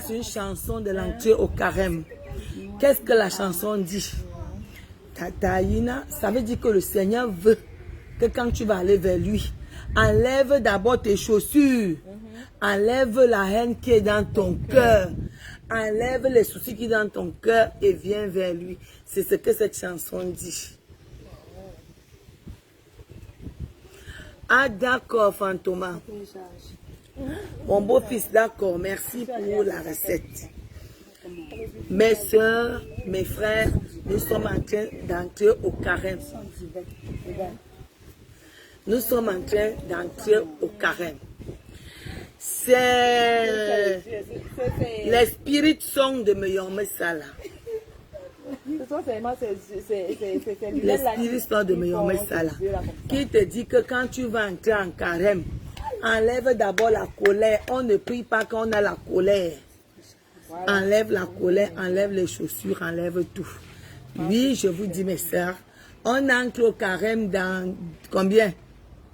c'est une chanson de l'entrée au carême. Qu'est-ce que la chanson dit? Tataïna, ça veut dire que le Seigneur veut que quand tu vas aller vers lui, enlève d'abord tes chaussures, enlève la haine qui est dans ton cœur, enlève les soucis qui sont dans ton cœur et viens vers lui. C'est ce que cette chanson dit. Ah d'accord, Fantoma. Mon beau-fils, d'accord, merci pour la recette. Mes soeurs, mes frères, nous sommes en train d'entrer au carême. Nous sommes en train d'entrer au carême. C'est les spirits song de Meyomé Sala. Les spirits song de Meyomé Sala. Qui te dit que quand tu vas entrer en carême, enlève d'abord la colère. On ne prie pas quand on a la colère. Enlève la colère, enlève les chaussures, enlève tout. Oui, je vous dis mes sœurs, on entre au carême dans combien?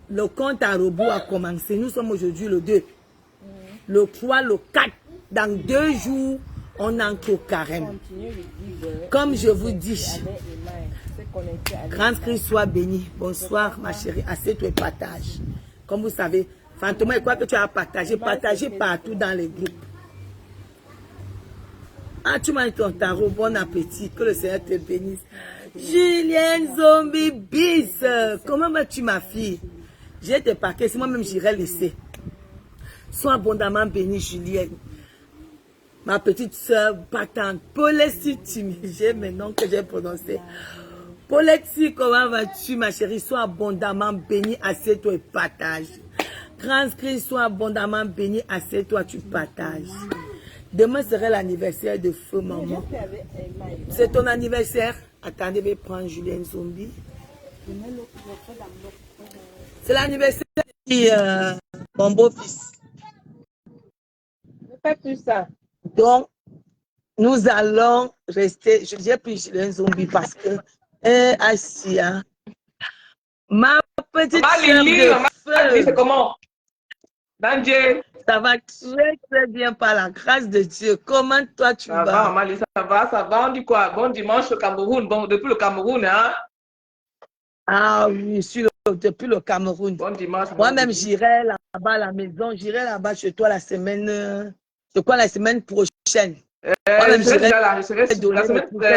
Le compte à rebours a commencé. Nous sommes aujourd'hui le 2. Le 3, le 4. Dans 2 jours, on entre au carême. Comme je vous dis, grand Christ soit béni. Bonsoir ma chérie, assieds-toi et partage. Comme vous savez, Fantôme, quoi que tu as partagé, partagez partout dans les groupes. Ah, tu manges ton tarot, bon appétit, que le Seigneur te bénisse. Julienne Zombie Bis, comment vas-tu ma fille? J'ai tes paquets, c'est moi-même j'irai laisser. Sois abondamment bénie Julienne. Ma petite soeur battante, Paulette Timmy, j'ai mes noms que j'ai prononcés. Paulette, comment vas-tu ma chérie? Sois abondamment bénie, assieds-toi et partage. Grand Christ, sois abondamment béni, assieds-toi, tu partages. Demain serait l'anniversaire de feu maman. C'est ton anniversaire? Attendez, je vais prendre Julien Zombie. C'est l'anniversaire de mon beau-fils. Ne fais plus ça. Donc, nous allons rester. J'ai pris Julien Zombie parce que Asia, ma petite soeur de feu. C'est comment? Daniel. Ça va très très bien par la grâce de Dieu. Comment toi tu vas? Ça va, Mali, ça va. On dit quoi? Bon dimanche au Cameroun. Bon, depuis le Cameroun, hein? Ah oui, depuis le Cameroun. Bon dimanche. Moi-même, j'irai là-bas à la maison. J'irai là-bas chez toi la semaine. C'est quoi la semaine prochaine? Moi-même, j'irai là. La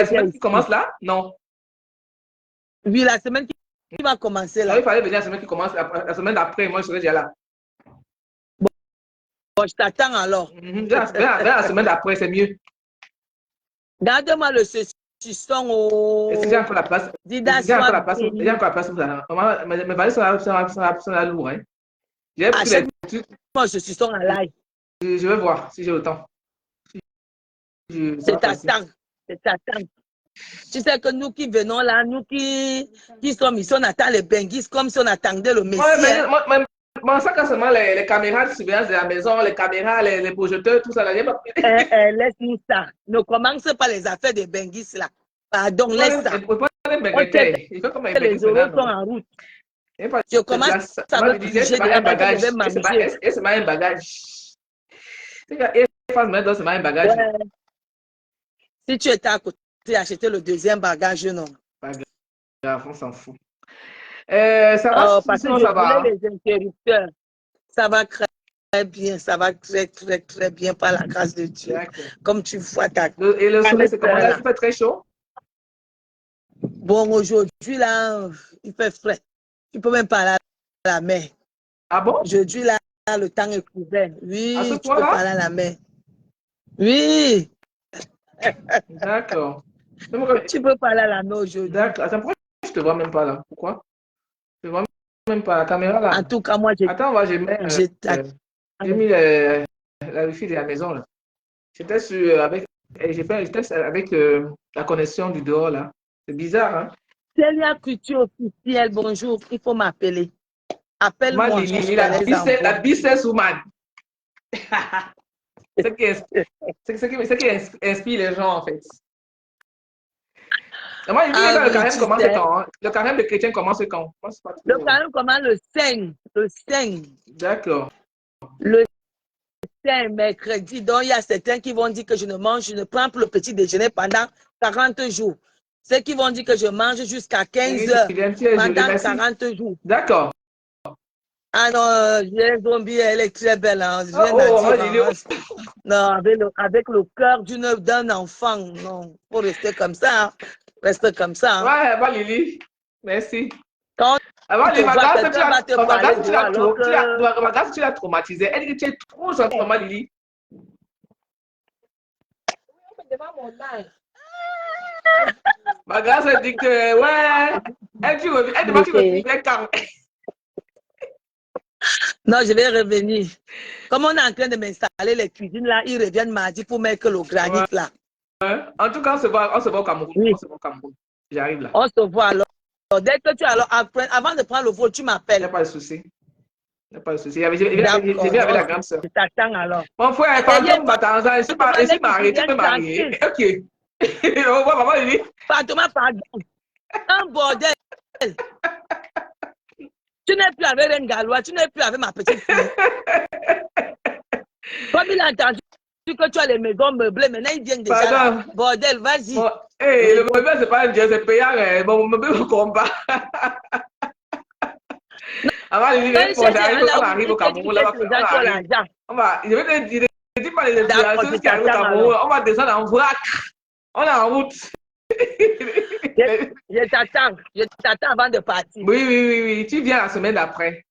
semaine qui commence là? Non. Oui, la semaine qui va commencer là. Non, il fallait venir la semaine qui commence. La semaine d'après, moi, je serai déjà là. Bon, je t'attends alors. La semaine d'après, c'est mieux. Garde-moi le saucisson au... Est-ce que j'ai encore la place? Dida, j'ai encore la place. J'ai encore la place pour ça. Mes valises sont là lourd. Hein. Achète-moi le saucisson à l'ail. Je vais voir si j'ai le temps. C'est ta tante. C'est ta tante. Tu sais que nous qui venons là, nous qui sommes ici, on attend les benguis comme si on attendait le Messie. Moi, ça, quand seulement les caméras de surveillance de la maison, les caméras, les projecteurs, tout ça, là, laisse-nous ça. Ne commence pas les affaires des benguis là. Pardon, laisse ça. Il faut comme les euros sont en route. Je commence à me piger de la bagage. C'est un bagage. C'est un bagage. Si tu étais à côté, acheter le deuxième bagage, non. Pas grave, on s'en fout. Ça va, parce que ça va. Les interrupteurs. Ça va très bien, ça va très très bien par la grâce de Dieu. Comme tu vois ta. Et le soleil, c'est comment? Il fait très chaud? Bon, aujourd'hui là, il fait frais. Tu peux même pas aller à la mer. Ah bon? Aujourd'hui là, le temps est couvert. Oui, tu peux pas aller à la mer. Oui. D'accord. Tu peux pas aller à la mer aujourd'hui. D'accord. Pourquoi je te vois même pas là? Pourquoi? Je ne vois même pas la caméra là. En tout cas, moi, j'ai... Attends, moi, j'ai mis la wifi de la maison là. J'étais j'étais avec la connexion du dehors là. C'est bizarre, hein? Célia Couture officielle, bonjour, il faut m'appeler. Appelle-moi. La business woman. C'est ce qui inspire les gens en fait. Moi, je dis que le carême commence quand? Le carême de chrétien commence quand? Le carême commence le 5. Le 5. D'accord. Le un mercredi, donc il y a certains qui vont dire que je ne prends plus le petit déjeuner pendant 40 jours. Ceux qui vont dire que je mange jusqu'à 15 heures pendant 40 jours. D'accord. Ah non, Julien Zombie, elle est très belle. Hein. Je viens Oh, dire, non, avec le cœur d'un enfant. Non, faut rester comme ça. Hein. Reste comme ça. Hein. Ouais, bah Lily, merci. Quand avant, tu vois quelqu'un va te parler tu l'as traumatisé. Elle dit que tu es trop gentil, maman Lily. Ma grâce, elle dit que, ouais, elle demande si tu reviens quand. Non, je vais revenir. Comme on est en train de m'installer les cuisines là, ils reviennent mardi pour mettre le granit là. En tout cas, on se voit au Cameroun. Oui. On se voit au Cameroun. J'arrive là. On se voit alors. Dès que tu es alors, avant de prendre le vol, tu m'appelles. Il n'y a pas de souci. Il n'y a pas de souci. Je viens avec la grande soeur. Je t'attends alors. Mon frère, fantôme Batanza, je suis marié, tu peux marier. Ok. Au revoir, maman Lily. Fantôme, pardon. Un bordel. Tu n'es plus avec Reine Galois, tu n'es plus avec ma petite fille. Comme il a entendu que tu as les maisons meublées, maintenant il vient déjà là. Bordel, vas-y. Bon, hey, le meuble, c'est pas un dieu, c'est payant. Bon, meuble, on combat. Avant, on arrive au Cameroun. Je vais te dire, je dis pas les influenceurs qui arrivent au Cameroun. On va descendre en vrac. On est en route. Je t'attends avant de partir. Oui. Tu viens la semaine d'après.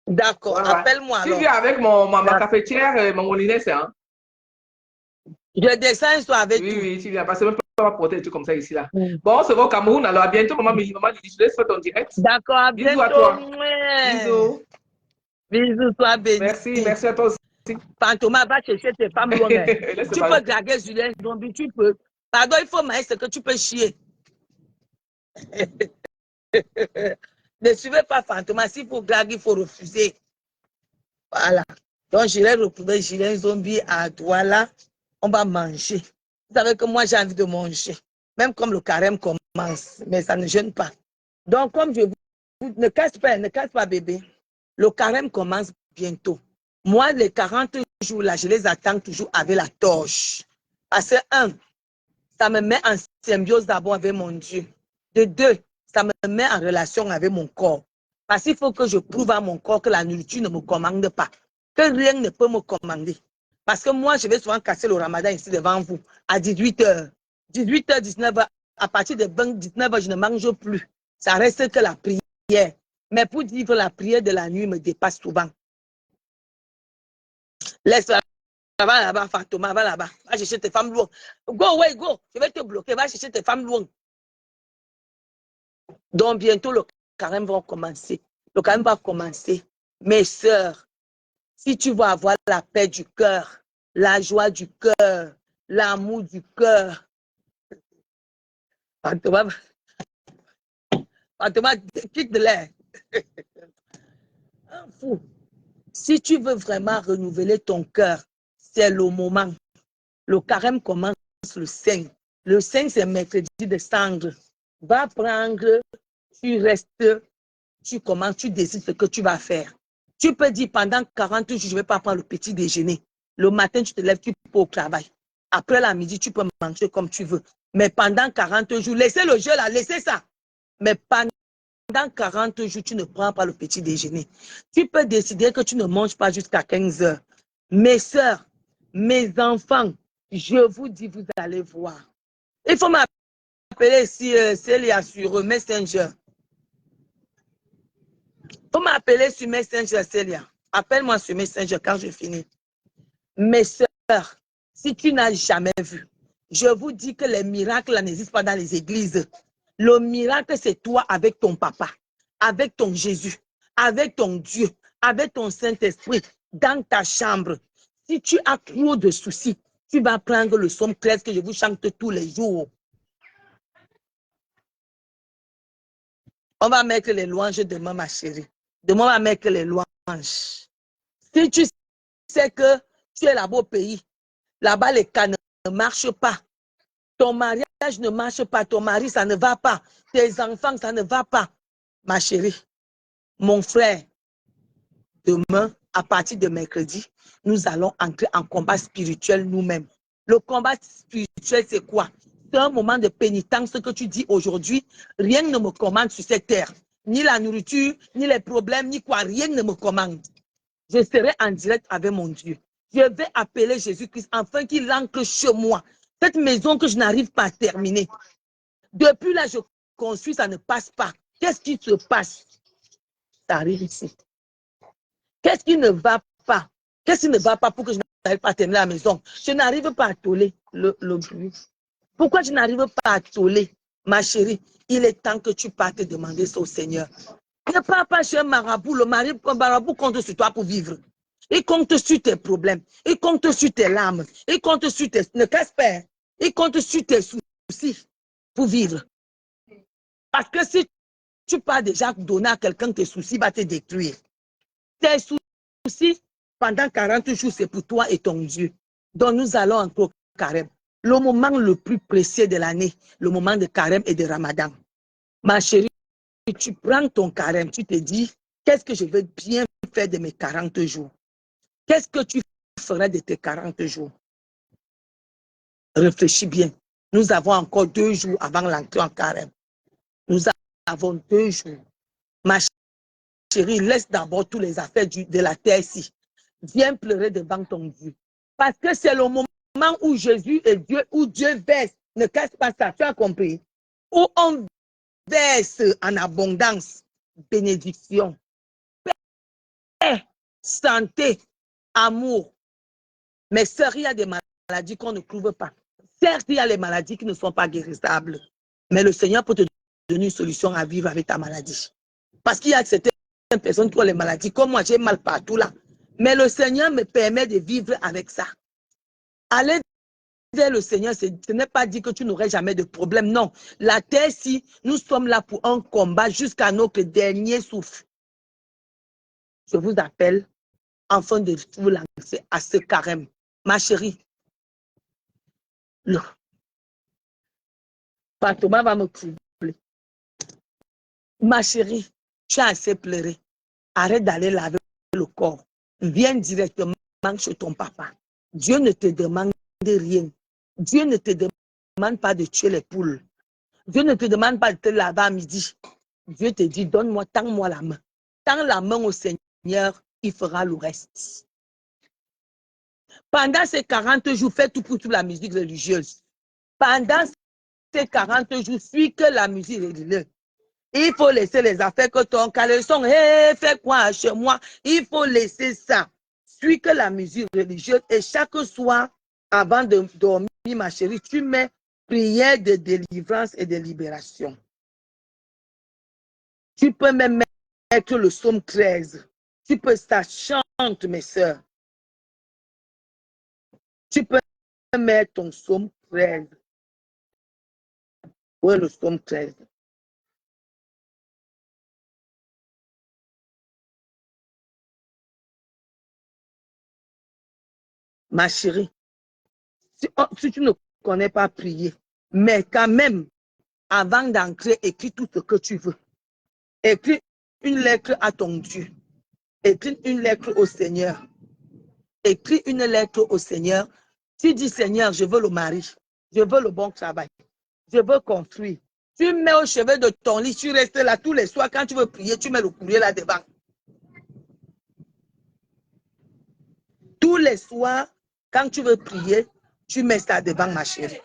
D'accord, voilà. Appelle-moi alors. Tu viens avec ma cafetière, mon molinet, c'est hein? Je descends, soit avec toi. Oui, tu viens. Parce que je ne peux pas porter des trucs comme ça ici. Là. Bon, on se voit au Cameroun. Alors, à bientôt, maman Lily. Je te laisse faire ton direct. D'accord, à bientôt. Bisous à toi. Bisous. Bisous, toi, béni. Merci à toi aussi. Fantoma, va chercher tes femmes loin. Tu peux draguer Julien Zombie, tu peux. Pardon, il faut maïs que tu peux chier. Ne suivez pas Fantoma. S'il faut draguer, il faut refuser. Voilà. Donc, j'irai retrouver Julien Zombie à Douala. On va manger. Vous savez que moi, j'ai envie de manger. Même comme le carême commence. Mais ça ne gêne pas. Donc, comme je vous... Ne casse pas, bébé. Le carême commence bientôt. Moi, les 40 jours là, je les attends toujours avec la torche. Parce que, un, ça me met en symbiose d'abord avec mon Dieu. De deux, ça me met en relation avec mon corps. Parce qu'il faut que je prouve à mon corps que la nourriture ne me commande pas. Que rien ne peut me commander. Parce que moi, je vais souvent casser le ramadan ici devant vous à 18h. 18h, 19h. À partir de 19h, je ne mange plus. Ça reste que la prière. Mais pour dire que la prière de la nuit me dépasse souvent. Laisse-la. Va là-bas, Fantoma, va là-bas. Va chercher tes femmes loin. Go away, go. Je vais te bloquer. Va chercher tes femmes loin. Donc, bientôt, le carême va commencer. Le carême va commencer. Mes sœurs, si tu veux avoir la paix du cœur, la joie du cœur, l'amour du cœur, Fantoma, quitte de l'air. Un fou. Si tu veux vraiment renouveler ton cœur, c'est le moment. Le carême commence le 5. Le 5, c'est mercredi de cendre. Va prendre, tu restes, tu commences, tu décides ce que tu vas faire. Tu peux dire pendant 40 jours, je ne vais pas prendre le petit déjeuner. Le matin, tu te lèves, tu peux au travail. Après la midi, tu peux manger comme tu veux. Mais pendant 40 jours, laissez le jeu là, laissez ça. Mais pendant 40 jours, tu ne prends pas le petit déjeuner. Tu peux décider que tu ne manges pas jusqu'à 15 heures. Mes soeurs, mes enfants, je vous dis, vous allez voir. Il faut m'appeler si Célia sur Messenger. Il faut m'appeler sur Messenger, Célia. Appelle-moi sur Messenger quand je finis. Mes soeurs, si tu n'as jamais vu, je vous dis que les miracles n'existent pas dans les églises. Le miracle, c'est toi avec ton papa, avec ton Jésus, avec ton Dieu, avec ton Saint-Esprit, dans ta chambre. Si tu as trop de soucis, tu vas prendre le psaume 13 que je vous chante tous les jours. On va mettre les louanges demain, ma chérie. Demain, on va mettre les louanges. Si tu sais que tu es là-bas au pays, là-bas, les cas ne marchent pas. Ton mariage ne marche pas, ton mari, ça ne va pas. Tes enfants, ça ne va pas. Ma chérie, mon frère, demain, à partir de mercredi, nous allons entrer en combat spirituel nous-mêmes. Le combat spirituel, c'est quoi? C'est un moment de pénitence que tu dis aujourd'hui, rien ne me commande sur cette terre. Ni la nourriture, ni les problèmes, ni quoi, rien ne me commande. Je serai en direct avec mon Dieu. Je vais appeler Jésus-Christ afin qu'il entre chez moi. Cette maison que je n'arrive pas à terminer. Depuis là, je construis, ça ne passe pas. Qu'est-ce qui se passe? Ça arrive ici. Qu'est-ce qui ne va pas? Qu'est-ce qui ne va pas pour que je n'arrive pas à terminer la maison? Je n'arrive pas à toller le bruit. Pourquoi je n'arrive pas à toller? Ma chérie, il est temps que tu partes demander ça au Seigneur. Ne pars pas chez un marabout. Le marabout compte sur toi pour vivre. Il compte sur tes problèmes. Il compte sur tes larmes. Il compte sur tes... Ne casse pas. Il compte sur tes soucis pour vivre. Parce que si tu pars déjà donner à quelqu'un tes soucis, va te détruire. Tes soucis, pendant 40 jours, c'est pour toi et ton Dieu. Donc nous allons encore carême. Le moment le plus précieux de l'année, le moment de carême et de Ramadan. Ma chérie, tu prends ton carême, tu te dis, qu'est-ce que je veux bien faire de mes 40 jours? Qu'est-ce que tu ferais de tes 40 jours? Réfléchis bien. Nous avons encore 2 jours avant l'entrée en carême. Nous avons 2 jours. Ma chérie, laisse d'abord tous les affaires de la terre ici. Viens pleurer devant ton Dieu. Parce que c'est le moment où Jésus est Dieu, où Dieu verse. Ne casse pas ça, tu as compris? Où on verse en abondance, bénédiction, paix, santé, amour. Mais sœurs, il y a des maladies qu'on ne trouve pas. Certes, il y a les maladies qui ne sont pas guérissables. Mais le Seigneur peut te donner une solution à vivre avec ta maladie. Parce qu'il y a certaines personnes qui ont les maladies. Comme moi, j'ai mal partout là. Mais le Seigneur me permet de vivre avec ça. Aller vers le Seigneur, ce n'est pas dit que tu n'aurais jamais de problème. Non. La terre, si nous sommes là pour un combat jusqu'à notre dernier souffle. Je vous appelle afin de vous lancer à ce carême. Ma chérie, Thomas va me troubler. Ma chérie, tu as assez pleuré. Arrête d'aller laver le corps. Viens directement chez ton papa. Dieu ne te demande rien. Dieu ne te demande pas de tuer les poules. Dieu ne te demande pas de te laver à midi. Dieu te dit, donne-moi, tends-moi la main. Tends la main au Seigneur, il fera le reste. Pendant ces 40 jours, fais tout pour toute la musique religieuse. Pendant ces 40 jours, suis que la musique religieuse. Il faut laisser les affaires que ton caleçon, hey, fais quoi chez moi? Il faut laisser ça. Suis que la musique religieuse et chaque soir, avant de dormir, ma chérie, tu mets prière de délivrance et de libération. Tu peux même mettre le psaume 13. Tu peux, ça chante, mes soeurs. Tu peux mettre ton psaume 13. Oui, le psaume 13. Ma chérie, si tu ne connais pas prier, mais quand même, avant d'entrer, écris tout ce que tu veux. Écris une lettre à ton Dieu. Écris une lettre au Seigneur. Écris une lettre au Seigneur. Tu dis, Seigneur, je veux le mari. Je veux le bon travail. Je veux construire. Tu mets au chevet de ton lit, tu restes là tous les soirs. Quand tu veux prier, tu mets le courrier là devant. Tous les soirs, quand tu veux prier, tu mets ça devant, ma chérie.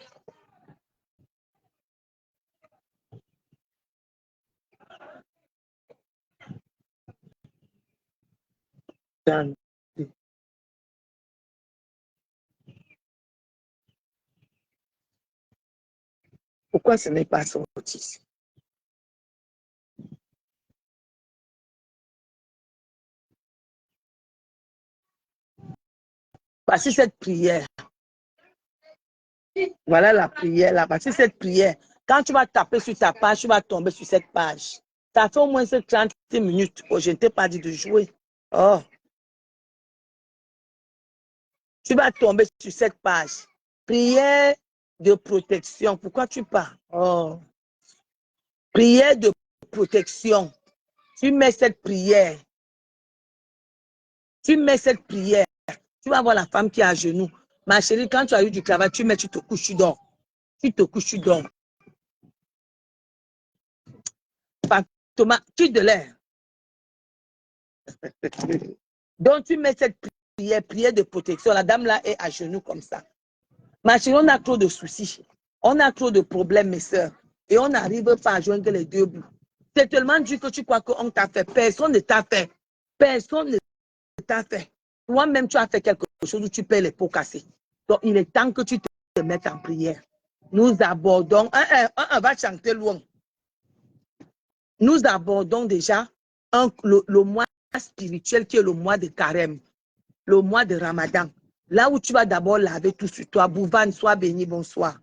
Pourquoi ce n'est pas sorti? Voici cette prière. Voilà la prière là. Voici cette prière. Quand tu vas taper sur ta page, tu vas tomber sur cette page. Ça fait au moins 30 minutes. Oh, je ne t'ai pas dit de jouer. Oh. Tu vas tomber sur cette page. Prière de protection. Pourquoi tu pars? Oh. Prière de protection. Tu mets cette prière. Tu mets cette prière. Tu vas voir la femme qui est à genoux. Ma chérie, quand tu as eu du travail, tu mets, tu te couches, tu dors. Tu te couches, tu dors. Thomas, tu de l'air. Donc, tu mets cette prière de protection. La dame là est à genoux comme ça. Ma chérie, on a trop de soucis. On a trop de problèmes, mes soeurs. Et on n'arrive pas à joindre les deux bouts. C'est tellement dur que tu crois qu'on t'a fait. Personne ne t'a fait. Personne ne t'a fait. Toi-même, tu as fait quelque chose où tu payes les pots cassés. Donc, il est temps que tu te mettes en prière. Nous abordons, va chanter loin. Nous abordons déjà le mois spirituel qui est le mois de Carême, le mois de Ramadan. Là où tu vas d'abord laver tout sur toi. Bouvan, sois béni, bonsoir.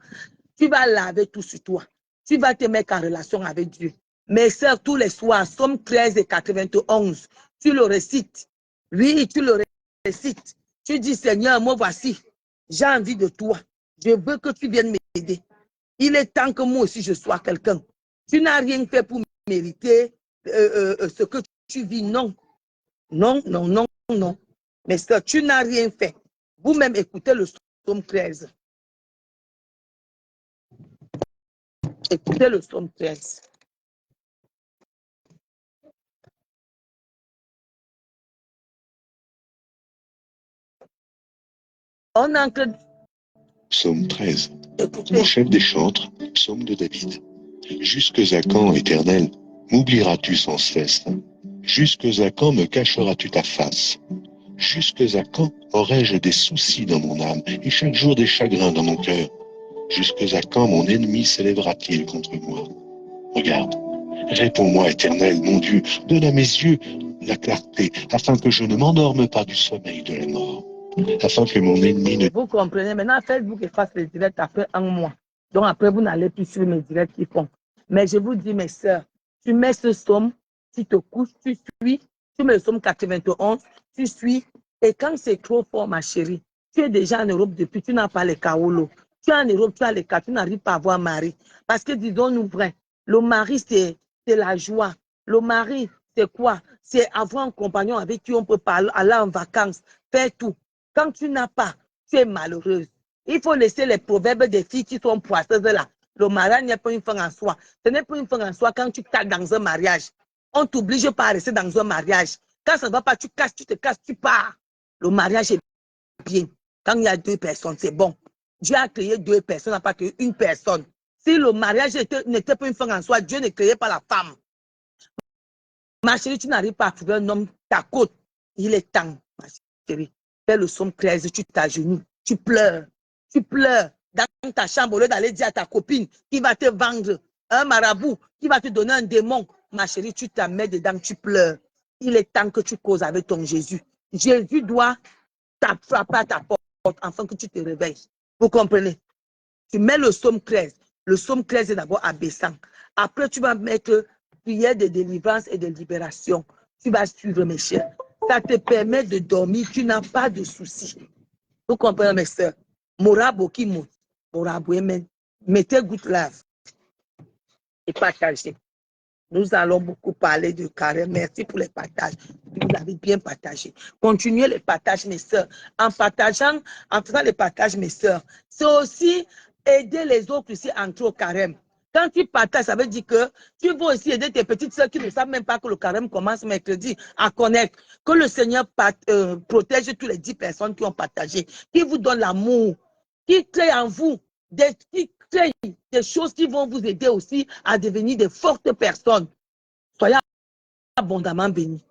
Tu vas laver tout sur toi. Tu vas te mettre en relation avec Dieu. Mes sœurs, tous les soirs, Somme 13 et 91, tu le récites. Oui, tu le récites. Tu dis, Seigneur, moi voici, j'ai envie de toi. Je veux que tu viennes m'aider. Il est temps que moi aussi je sois quelqu'un. Tu n'as rien fait pour mériter ce que tu vis. Non, non, non, non, non. Mais ça, tu n'as rien fait. Vous-même écoutez le psaume 13. Écoutez le psaume 13. On a que... Psaume 13. Écoutez. Le chef des chantres, psaume de David. Jusque à quand, Éternel, m'oublieras-tu sans cesse? Jusque à quand me cacheras-tu ta face? Jusque à quand aurai-je des soucis dans mon âme et chaque jour des chagrins dans mon cœur? Jusque à quand mon ennemi s'élèvera-t-il contre moi? Regarde, réponds-moi, Éternel, mon Dieu, donne à mes yeux la clarté, afin que je ne m'endorme pas du sommeil de la mort, afin que mon ennemi ne... Vous comprenez, maintenant Facebook efface les directs après un mois. Donc après, vous n'allez plus suivre mes directs qui font. Mais je vous dis, mes soeurs, tu mets ce psaume, tu te couches, tu suis, tu mets le psaume 91, tu suis. Et quand c'est trop fort, ma chérie, tu es déjà en Europe depuis, tu n'as pas les kaolo. Tu es en Europe, tu as les cas, tu n'arrives pas à avoir mari. Parce que disons-nous vrai, le mari, c'est la joie. Le mari, c'est quoi? C'est avoir un compagnon avec qui on peut parler, aller en vacances, faire tout. Quand tu n'as pas, tu es malheureuse. Il faut laisser les proverbes des filles qui sont poisseuses là. Le mariage n'est pas une fin en soi. Ce n'est pas une fin en soi quand tu casses dans un mariage. On ne t'oblige pas à rester dans un mariage. Quand ça ne va pas, tu casses, tu te casses, tu pars. Le mariage est bien. Quand il y a deux personnes, c'est bon. Dieu a créé deux personnes, n'a pas créé une personne. Si le mariage n'était pas une fin en soi, Dieu ne créait pas la femme. Ma chérie, tu n'arrives pas à trouver un homme, ta côte. Il est temps, ma chérie. Fais le psaume 13, tu t'agenouilles, tu pleures dans ta chambre au lieu d'aller dire à ta copine qui va te vendre un marabout, qui va te donner un démon. Ma chérie, tu t'en mets dedans, tu pleures. Il est temps que tu causes avec ton Jésus. Jésus doit frapper à ta porte afin que tu te réveilles. Vous comprenez? Tu mets le psaume 13. Le psaume 13 est d'abord abaissant. Après, tu vas mettre prière de délivrance et de libération. Tu vas suivre, mes chers. Ça te permet de dormir. Tu n'as pas de soucis. Vous comprenez, mes soeurs? Morabo qui monte. Morabo, amen. Mettez good love et partagez. Nous allons beaucoup parler de carême. Merci pour les partages. Vous avez bien partagé. Continuez les partages, mes soeurs. En partageant, en faisant les partages, mes soeurs, c'est aussi aider les autres ici à entrer au carême. Quand tu partages, ça veut dire que tu vas aussi aider tes petites soeurs qui ne savent même pas que le carême commence mercredi à connaître. Que le Seigneur protège toutes les 10 personnes qui ont partagé, qui vous donnent l'amour, qui crée en vous des choses qui vont vous aider aussi à devenir de fortes personnes. Soyez abondamment bénis.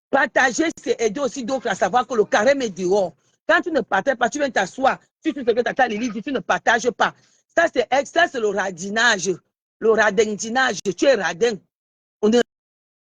Partager, c'est aider aussi d'autres à savoir que le carême est dehors. Quand tu ne partages pas, tu viens t'asseoir. Si tu sais que Tata Lily dit, tu ne partages pas. Ça, c'est le radinage, le radinage. Tu es radin. On est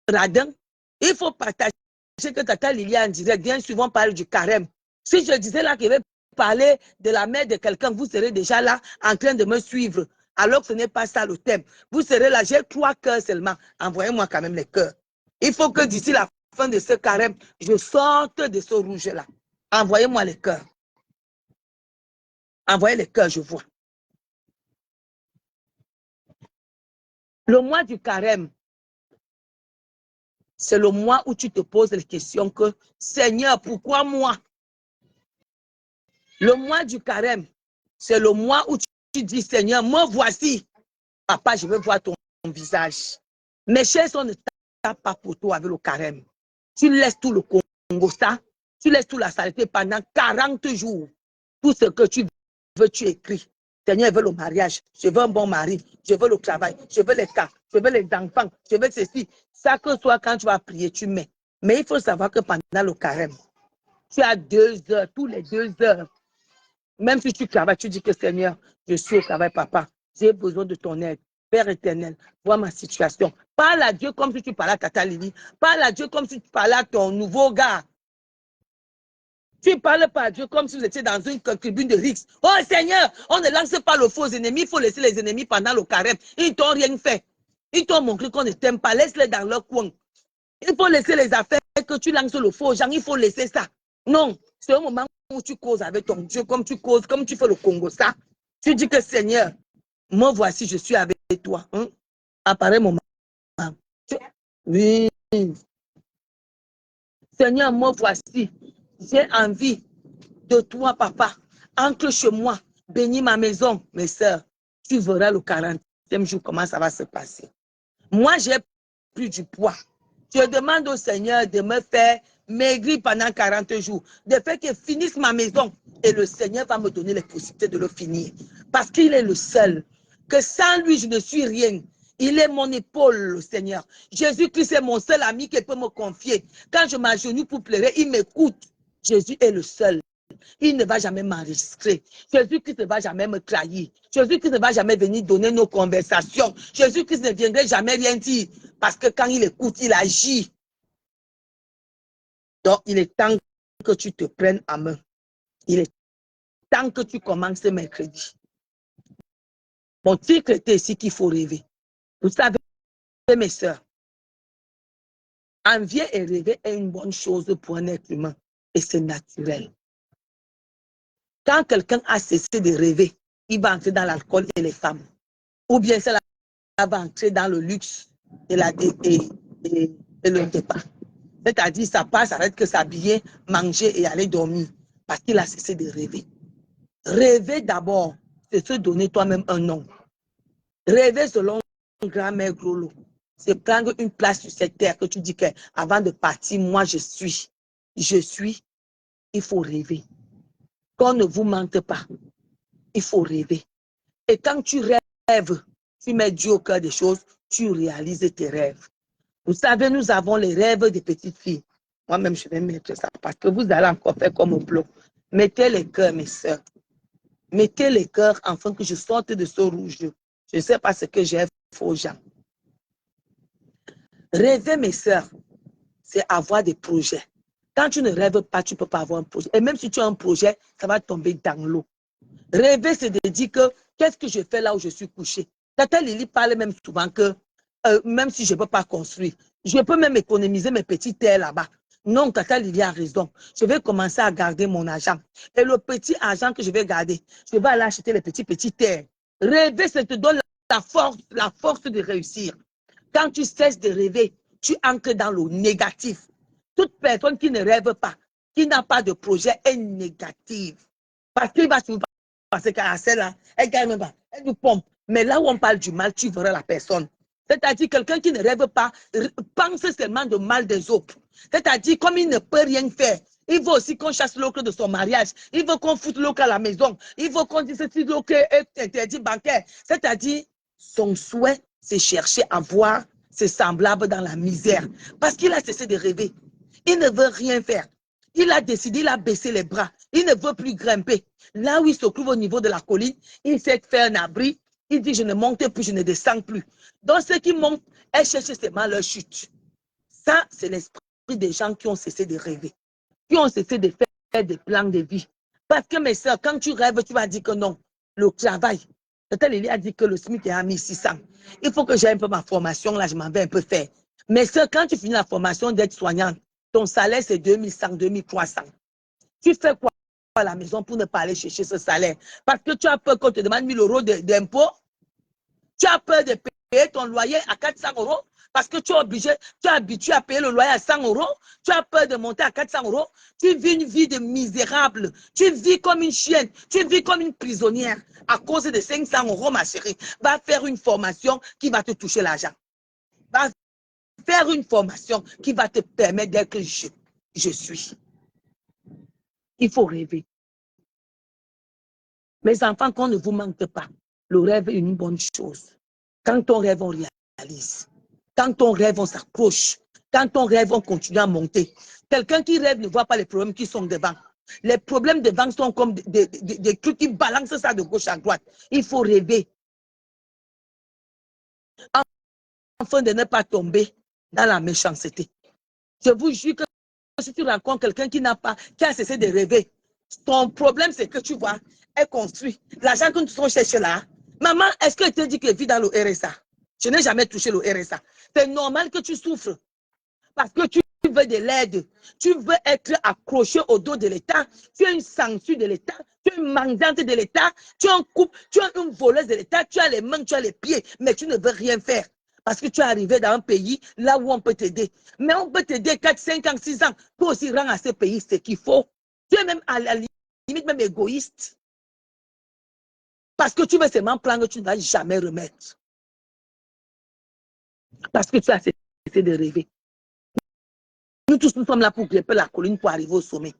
radin. Il faut partager que Tata Lily en direct. Bien souvent, parle du carême. Si je disais là qu'il va parler de la mère de quelqu'un, vous serez déjà là en train de me suivre. Alors que ce n'est pas ça le thème. Vous serez là, j'ai 3 cœurs seulement. Envoyez-moi quand même les cœurs. Il faut que d'ici la fin de ce carême, je sorte de ce rouge-là. Envoyez-moi les cœurs. Envoyez les cœurs, je vois. Le mois du carême, C'est le mois où tu te poses les questions que, Seigneur, pourquoi moi? Le mois du carême, c'est le mois où tu dis, Seigneur, moi voici. Papa, je veux voir ton visage. Mes chers, on ne tape pas pour toi avec le carême. Tu laisses tout le Congo, ça. Tu laisses toute la saleté pendant 40 jours. Tout ce que tu veux, tu écris. Seigneur, je veux le mariage. Je veux un bon mari. Je veux le travail. Je veux les cas. Je veux les enfants. Je veux ceci. Ça que soit quand tu vas prier, tu mets. Mais il faut savoir que pendant le carême, tu as 2 heures, tous les 2 heures. Même si tu travailles, tu dis que Seigneur, je suis au travail, papa. J'ai besoin de ton aide. Père éternel, vois ma situation. Parle à Dieu comme si tu parlais à Tata Lily. Parle à Dieu comme si tu parlais à ton nouveau gars. Tu ne parles pas à Dieu comme si vous étiez dans une tribune de Rix. Oh Seigneur, on ne lance pas le faux ennemis. Il faut laisser les ennemis pendant le carême. Ils ne t'ont rien fait. Ils t'ont montré qu'on ne t'aime pas. Laisse-les dans leur coin. Il faut laisser les affaires que tu lances le faux aux gens. Il faut laisser ça. Non, c'est un moment où tu causes avec ton Dieu, comme tu causes, comme tu fais le Congo, ça. Tu dis que Seigneur, moi voici, je suis avec toi. Hein? Apparaît mon maman. Oui. Seigneur, moi voici. J'ai envie de toi, papa. Entre chez moi, bénis ma maison. Mes soeurs, tu verras le 40e jour comment ça va se passer. Moi, j'ai pris du poids. Je demande au Seigneur de me faire maigrir pendant 40 jours, de faire que finisse ma maison. Et le Seigneur va me donner les possibilités de le finir. Parce qu'il est le seul. Que sans lui, je ne suis rien. Il est mon épaule, le Seigneur. Jésus-Christ est mon seul ami qui peut me confier. Quand je m'agenouille pour pleurer, il m'écoute. Jésus est le seul. Il ne va jamais m'enregistrer. Jésus-Christ ne va jamais me trahir. Jésus-Christ ne va jamais venir donner nos conversations. Jésus-Christ ne viendrait jamais rien dire. Parce que quand il écoute, il agit. Donc, il est temps que tu te prennes en main. Il est temps que tu commences ce mercredi. Mon titre était ici qu'il faut rêver. Vous savez, mes soeurs, envier et rêver est une bonne chose pour un être humain. Et c'est naturel. Quand quelqu'un a cessé de rêver, il va entrer dans l'alcool et les femmes. Ou bien cela va entrer dans le luxe et le départ. C'est-à-dire, ça passe avec que s'habiller, manger et aller dormir. Parce qu'il a cessé de rêver. Rêver d'abord, c'est se donner toi-même un nom. Rêver selon grand-mère Grolo, c'est prendre une place sur cette terre que tu dis qu'avant de partir, moi je suis, il faut rêver. Qu'on ne vous mente pas, il faut rêver. Et quand tu rêves, tu mets Dieu au cœur des choses, tu réalises tes rêves. Vous savez, nous avons les rêves des petites filles. Moi-même, je vais mettre ça parce que vous allez encore faire comme au bloc. Mettez les cœurs, mes soeurs. Mettez les cœurs afin que je sorte de ce rouge. Je ne sais pas ce que j'ai fait aux gens. Rêver, mes soeurs, c'est avoir des projets. Quand tu ne rêves pas, tu ne peux pas avoir un projet. Et même si tu as un projet, ça va tomber dans l'eau. Rêver, c'est de dire que qu'est-ce que je fais là où je suis couché. Tata Lily parle même souvent que même si je ne peux pas construire, je peux même économiser mes petites terres là-bas. Non, Tata Lily a raison. Je vais commencer à garder mon argent. Et le petit argent que je vais garder, je vais aller acheter les petites terres. Rêver, ça te donne la force de réussir. Quand tu cesses de rêver, tu entres dans le négatif. Toute personne qui ne rêve pas, qui n'a pas de projet est négative. Parce qu'il va se passer qu'à celle-là, elle gagne même pas, elle nous pompe. Mais là où on parle du mal, tu verras la personne. C'est-à-dire quelqu'un qui ne rêve pas, pense seulement de mal des autres. C'est-à-dire comme il ne peut rien faire, il veut aussi qu'on chasse l'eau de son mariage. Il veut qu'on foute l'eau à la maison. Il veut qu'on dise que l'eau est interdit bancaire. C'est-à-dire, son souhait, c'est chercher à voir ses semblables dans la misère. Parce qu'il a cessé de rêver. Il ne veut rien faire. Il a décidé, il a baissé les bras. Il ne veut plus grimper. Là où il se trouve au niveau de la colline, il sait faire un abri. Il dit, je ne monte plus, je ne descends plus. Donc, ceux qui montent, elles cherchent seulement leur chute. Ça, c'est l'esprit des gens qui ont cessé de rêver, qui ont cessé de faire des plans de vie. Parce que, mes soeurs, quand tu rêves, tu vas dire que non, le travail. Peut-être il a dit que le SMIC est à 1600. Il faut que j'aie un peu ma formation, là, je m'en vais un peu faire. Mais soeurs, quand tu finis la formation d'être soignante, ton salaire, c'est 2100, 2300. Tu fais quoi à la maison pour ne pas aller chercher ce salaire? Parce que tu as peur qu'on te demande 1000 € d'impôts. Tu as peur de payer ton loyer à 400 € parce que tu es obligé, tu es habitué à payer le loyer à 100 €. Tu as peur de monter à 400 €. Tu vis une vie de misérable. Tu vis comme une chienne. Tu vis comme une prisonnière à cause de 500 €, ma chérie. Va faire une formation qui va te toucher l'argent. Va faire une formation qui va te permettre d'être je suis. Il faut rêver. Mes enfants, qu'on ne vous manque pas. Le rêve est une bonne chose. Quand on rêve, on réalise. Quand on rêve, on s'accroche. Quand on rêve, on continue à monter. Quelqu'un qui rêve ne voit pas les problèmes qui sont devant. Les problèmes devant sont comme des trucs qui balancent ça de gauche à droite. Il faut rêver. Afin de ne pas tomber dans la méchanceté. Je vous jure que si tu rencontres quelqu'un qui a cessé de rêver, ton problème c'est que tu vois, elle construit. L'argent que tu cherches là, maman, est-ce qu'elle te dit qu'elle vit dans le RSA? Je n'ai jamais touché le RSA. C'est normal que tu souffres parce que tu veux de l'aide. Tu veux être accroché au dos de l'État. Tu es une sangsue de l'État. Tu es une mendiante de l'État. Tu es un couple. Tu es une voleuse de l'État. Tu as les mains, tu as les pieds, mais tu ne veux rien faire. Parce que tu es arrivé dans un pays là où on peut t'aider. Mais on peut t'aider 4, 5 ans, 6 ans. Toi aussi, rends à ce pays ce qu'il faut. Tu es même à la limite même égoïste. Parce que tu veux seulement prendre, tu ne vas jamais remettre. Parce que tu as cessé de rêver. Nous tous, nous sommes là pour grimper la colline pour arriver au sommet.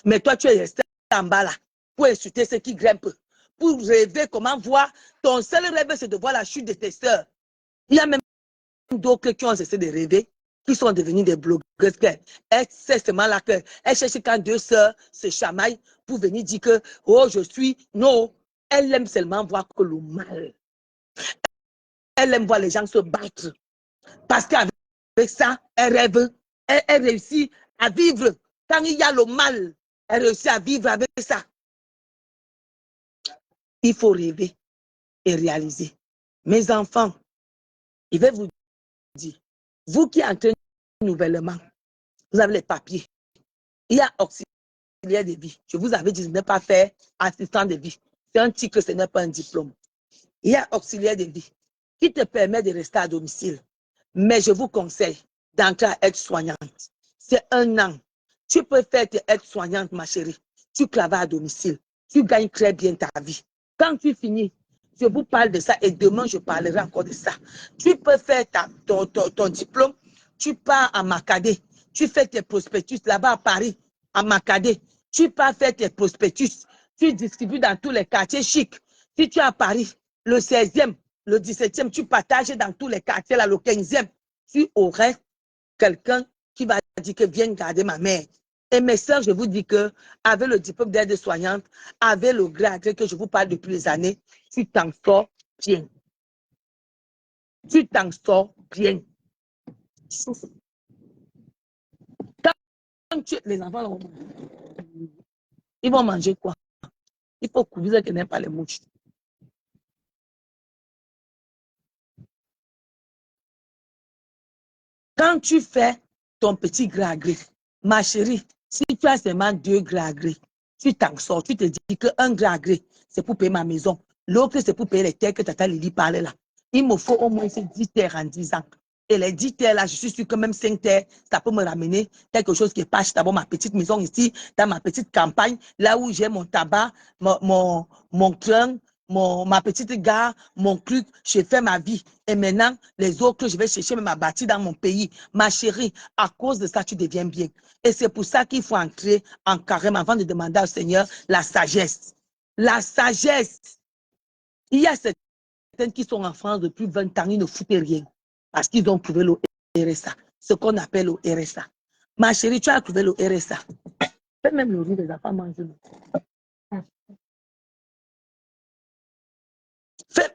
Mais toi, tu es resté en bas là pour insulter ceux qui grimpent. Pour rêver comment voir. Ton seul rêve, c'est de voir la chute de tes sœurs. Il y a même d'autres qui ont cessé de rêver, qui sont devenus des blogueuses. C'est seulement là qu'elle cherche quand deux sœurs se chamaillent pour venir dire que, oh, je suis. Non, elle aime seulement voir que le mal. Elle aime voir les gens se battre. Parce qu'avec ça, elle rêve. Elle réussit à vivre. Quand il y a le mal, elle réussit à vivre avec ça. Il faut rêver et réaliser. Mes enfants, je vais vous dire, vous qui entrez nouvellement, vous avez les papiers. Il y a auxiliaire de vie. Je vous avais dit, je n'ai pas fait assistant de vie. C'est un titre, ce n'est pas un diplôme. Il y a auxiliaire de vie qui te permet de rester à domicile. Mais je vous conseille d'entrer à aide-soignante. C'est 1 an. Tu peux faire tes aide-soignante, ma chérie. Tu travailles à domicile. Tu gagnes très bien ta vie. Quand tu finis, je vous parle de ça et demain, je parlerai encore de ça. Tu peux faire ton diplôme. Tu pars à Makadé. Tu fais tes prospectus là-bas à Paris, à Makadé. Tu pars faire tes prospectus. Tu distribues dans tous les quartiers chics. Si tu es à Paris, le 16e, le 17e, tu partages dans tous les quartiers, là, le 15e. Tu aurais quelqu'un qui va dire que viens garder ma mère. Et mes soeurs, je vous dis que avec le diplôme d'aide-soignante, avec le grade que je vous parle depuis des années, tu t'en sors bien. Tu t'en sors bien. Quand les enfants, ils vont manger quoi? Il faut couvrir qu'ils n'aiment pas les mouches. Quand tu fais ton petit gré, ma chérie, si tu as seulement 2 gré, tu t'en sors. Tu te dis qu'un gré, c'est pour payer ma maison. L'autre, c'est pour payer les terres que Tata Lily parlait là. Il me faut au moins ces 10 terres en 10 ans. Et les 10 terres là, je suis sûre que même 5 terres, ça peut me ramener quelque chose qui est pas d'abord ma petite maison ici, dans ma petite campagne, là où j'ai mon tabac, mon train, ma petite gare, mon truc, je fais ma vie. Et maintenant, les autres, je vais chercher ma bâtie dans mon pays. Ma chérie, à cause de ça, tu deviens bien. Et c'est pour ça qu'il faut entrer en carême avant de demander au Seigneur la sagesse. La sagesse. Il y a certaines qui sont en France depuis 20 ans, ils ne foutent rien. Parce qu'ils ont trouvé le RSA. Ce qu'on appelle le RSA. Ma chérie, tu as trouvé le RSA. Fais même le riz des enfants manger.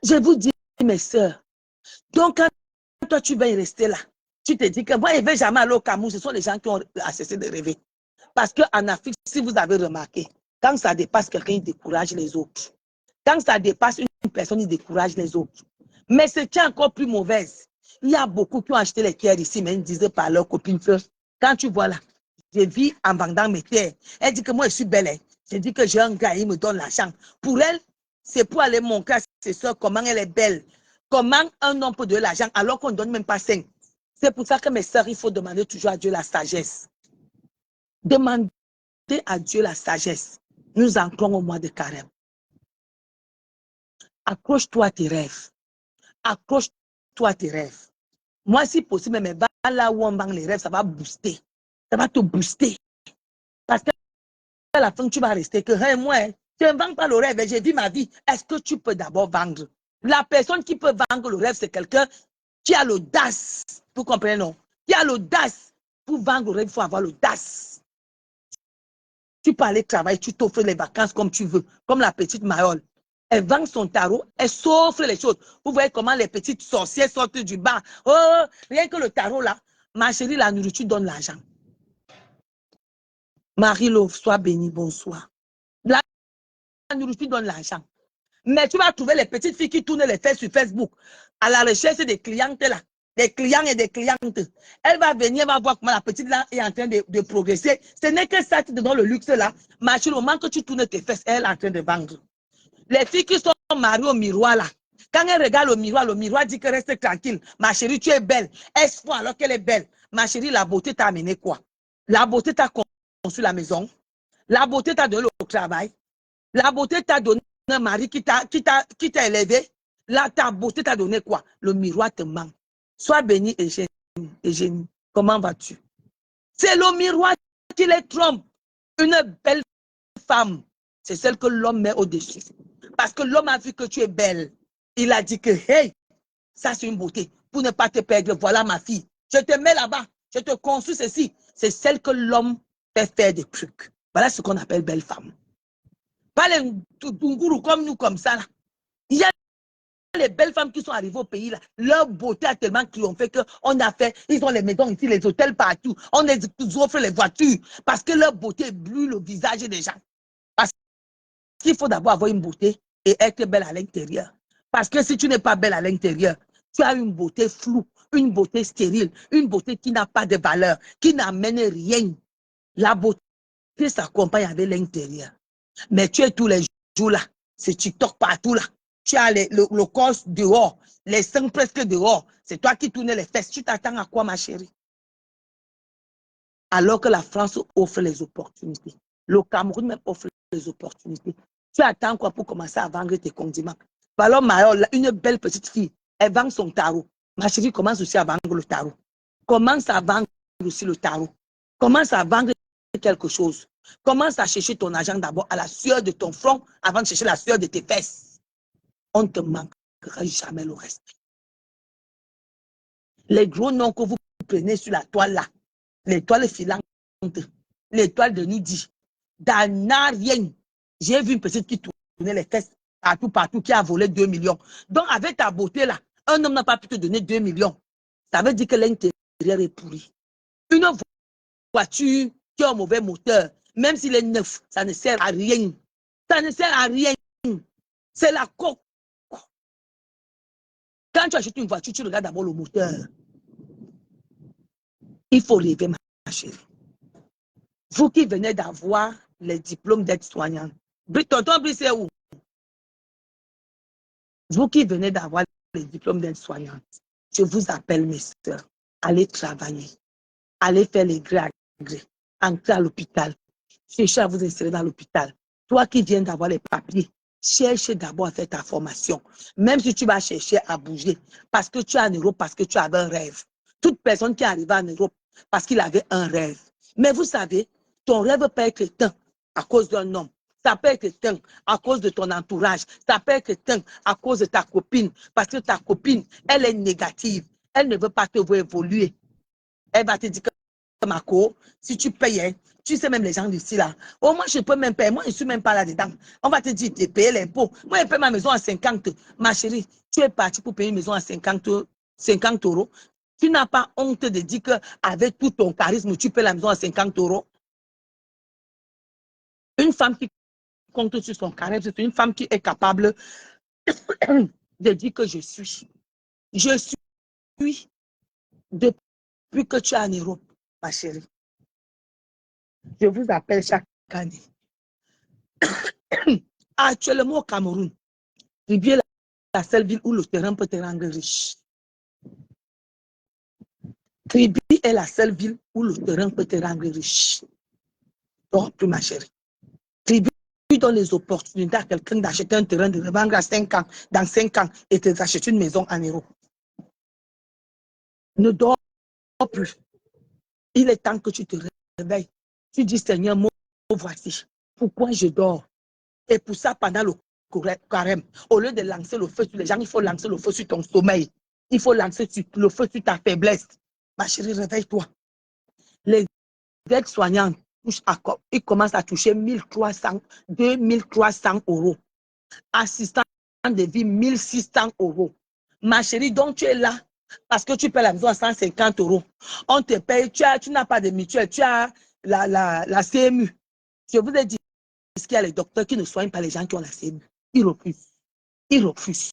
Je vous dis, mes soeurs, donc quand toi tu vas y rester là, tu te dis que moi je ne vais jamais aller au Cameroun, ce sont les gens qui ont cessé de rêver. Parce qu'en Afrique, si vous avez remarqué, quand ça dépasse quelqu'un, il décourage les autres. Quand ça dépasse une personne, il décourage les autres. Mais ce qui est encore plus mauvaise, il y a beaucoup qui ont acheté les terres ici, mais ils disaient par leur copine first. Quand tu vois là, je vis en vendant mes terres. Elle dit que moi je suis belle. Hein. Je dis que j'ai un gars, il me donne l'argent. Pour elle, c'est pour aller montrer à ses soeurs comment elle est belle. Comment un homme peut donner l'argent alors qu'on ne donne même pas 5? C'est pour ça que mes sœurs, il faut demander toujours à Dieu la sagesse. Demandez à Dieu la sagesse. Nous entrons au mois de carême. Accroche-toi à tes rêves. Accroche-toi à tes rêves. Moi, si possible, mais va là où on vend les rêves, ça va booster. Ça va te booster. Parce qu'à la fin, tu vas rester que, hey, moi, je ne vends pas le rêve, j'ai vu ma vie. Est-ce que tu peux d'abord vendre? La personne qui peut vendre le rêve, c'est quelqu'un qui a l'audace. Vous comprenez, non? Qui a l'audace. Pour vendre le rêve, il faut avoir l'audace. Tu peux aller travailler, tu t'offres les vacances comme tu veux, comme la petite Mayol. Elle vend son tarot, elle s'offre les choses. Vous voyez comment les petites sorcières sortent du bas. Oh, rien que le tarot là. Ma chérie, la nourriture donne l'argent. Marie-Lo, sois bénie, bonsoir. La nourriture donne l'argent. Mais tu vas trouver les petites filles qui tournent les fesses sur Facebook à la recherche des clientes là, des clients et des clientes. Elle va venir, elle va voir comment la petite là est en train de progresser. Ce n'est que ça qui te donne le luxe là. Ma chérie, au moment que tu tournes tes fesses, elle est en train de vendre. Les filles qui sont mariées au miroir là, quand elles regardent le miroir dit que reste tranquille. Ma chérie, tu es belle. Elle se voit alors qu'elle est belle. Ma chérie, la beauté t'a amené quoi? La beauté t'a construit la maison. La beauté t'a donné le travail. La beauté t'a donné un mari qui t'a élevé. Là, ta beauté t'a donné quoi? Le miroir te manque. Sois béni, Eugénie. Comment vas-tu? C'est le miroir qui les trompe. Une belle femme, c'est celle que l'homme met au-dessus. Parce que l'homme a vu que tu es belle. Il a dit que, hey, ça c'est une beauté. Pour ne pas te perdre, voilà ma fille. Je te mets là-bas. Je te construis ceci. C'est celle que l'homme fait faire des trucs. Voilà ce qu'on appelle belle femme. Pas les Tunguru comme nous, comme ça. Là. Il y a les belles femmes qui sont arrivées au pays, là. Leur beauté a tellement triomphé qu'on a fait, ils ont les maisons ici, les hôtels partout. On les offre les voitures parce que leur beauté brûle le visage des gens. Parce qu'il faut d'abord avoir une beauté et être belle à l'intérieur. Parce que si tu n'es pas belle à l'intérieur, tu as une beauté floue, une beauté stérile, une beauté qui n'a pas de valeur, qui n'amène rien. La beauté s'accompagne avec l'intérieur. Mais tu es tous les jours là, c'est TikTok partout là. Tu as le corps dehors, les seins presque dehors. C'est toi qui tournes les fesses. Tu t'attends à quoi, ma chérie? Alors que la France offre les opportunités. Le Cameroun même offre les opportunités. Tu attends quoi pour commencer à vendre tes condiments? Alors, une belle petite fille, elle vend son tarot. Ma chérie commence aussi à vendre le tarot. Commence à vendre aussi le tarot. Commence à vendre quelque chose. Commence à chercher ton argent d'abord à la sueur de ton front avant de chercher la sueur de tes fesses. On ne te manquera jamais le respect. Les gros noms que vous prenez sur la toile là, les toiles filantes, les toiles de Nidi, dans rien. J'ai vu une petite qui tournait les fesses partout, qui a volé 2 millions. Donc, avec ta beauté là, un homme n'a pas pu te donner 2 millions. Ça veut dire que l'intérieur est pourri. Une voiture qui a un mauvais moteur, même s'il est neuf, ça ne sert à rien. Ça ne sert à rien. C'est la coque. Quand tu achètes une voiture, tu regardes d'abord le moteur. Il faut rêver, ma chérie. Vous qui venez d'avoir les diplômes d'aide-soignante, tonton Brice est où? Vous qui venez d'avoir les diplômes d'aide-soignante, je vous appelle mes soeurs, allez travailler, allez faire les grés à gré, entrez à l'hôpital, cherchez à vous insérer dans l'hôpital. Toi qui viens d'avoir les papiers, cherche d'abord à faire ta formation, même si tu vas chercher à bouger, parce que tu es en Europe, parce que tu avais un rêve. Toute personne qui est arrivée en Europe, parce qu'il avait un rêve. Mais vous savez, ton rêve peut être éteint à cause d'un homme. Ça peut être éteint à cause de ton entourage. Ça peut être éteint à cause de ta copine. Parce que ta copine, elle est négative. Elle ne veut pas te voir évoluer. Elle va te dire que Marco, si tu payes, hein, tu sais même les gens d'ici là. Oh, moi, je peux même payer. Moi, je ne suis même pas là-dedans. On va te dire de payer l'impôt. Moi, je paye ma maison à 50. Ma chérie, tu es parti pour payer une maison à 50 euros. Tu n'as pas honte de dire qu'avec tout ton charisme, tu payes la maison à 50 euros. Une femme qui compte sur son charisme, c'est une femme qui est capable de dire que je suis. Je suis depuis que tu es en Europe, ma chérie. Je vous appelle chaque année. Actuellement au Cameroun, Rivière la seule ville où le terrain peut te rendre riche. Tribu est la seule ville où le terrain peut te rendre riche. Donc, plus ma chérie. Tribu donne les opportunités à quelqu'un d'acheter un terrain, de revendre à 5 ans, dans 5 ans, et de t'acheter une maison en euros. Ne dors plus. Il est temps que tu te réveilles. Tu dis, Seigneur, moi, voici. Pourquoi je dors? Et pour ça, pendant le carême, au lieu de lancer le feu sur les gens, il faut lancer le feu sur ton sommeil. Il faut lancer le feu sur ta faiblesse. Ma chérie, réveille-toi. Les aides-soignantes, ils commencent à toucher 1300, 2300 euros. Assistant de vie, 1600 euros. Ma chérie, donc tu es là parce que tu payes la maison à 150 euros. On te paye, tu n'as pas de mutuelle, tu as la CMU. Je vous ai dit qu'il y a les docteurs qui ne soignent pas les gens qui ont la CMU. Ils refusent. Ils refusent.